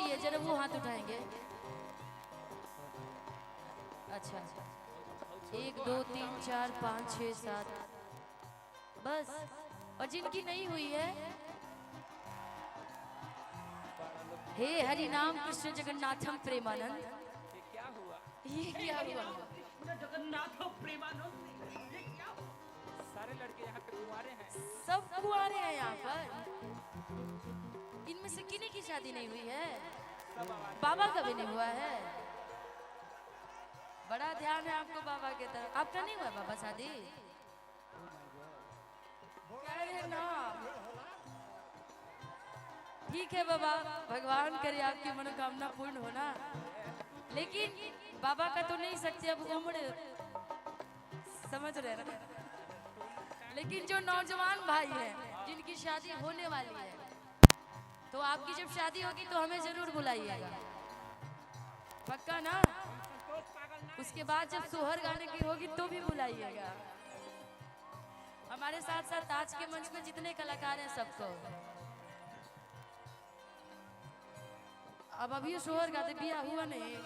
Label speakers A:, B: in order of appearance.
A: चाहिए, जरा वो हाथ उठाएंगे। अच्छा, 1 2 3 4 5 6 7 बस। और जिनकी नहीं हुई है, हे हरि नाम कृष्ण जगन्नाथम प्रेमानंद। ये क्या हुआ?
B: जगन्नाथ प्रेमानंद, ये क्या हुआ? सारे लड़के यहाँ पे कुंवारे हैं।
A: सब कुंवारे हैं यहाँ पर। इनमें से किन्हीं की शादी नहीं हुई है? बाबा का भी नहीं हुआ है? बड़ा ध्यान है आपको बाबा के तरफ। आपका नहीं हुआ बाबा शादी? अरे ना, ठीक है बाबा, भगवान करे आपकी मनोकामना पूर्ण होना। लेकिन बाबा का तो नहीं सकते अब उम्र, समझ रहे ना। लेकिन जो नौजवान भाई हैं जिनकी शादी होने वाली है, तो आपकी जब शादी होगी तो हमें जरूर बुलाइएगा, पक्का ना? उसके बाद जब सोहर गाने की होगी तो भी बुलाइएगा। हमारे साथ साथ आज के मंच में जितने कलाकार हैं सबको। अब अभी सोहर गाते, बिया हुआ नहीं।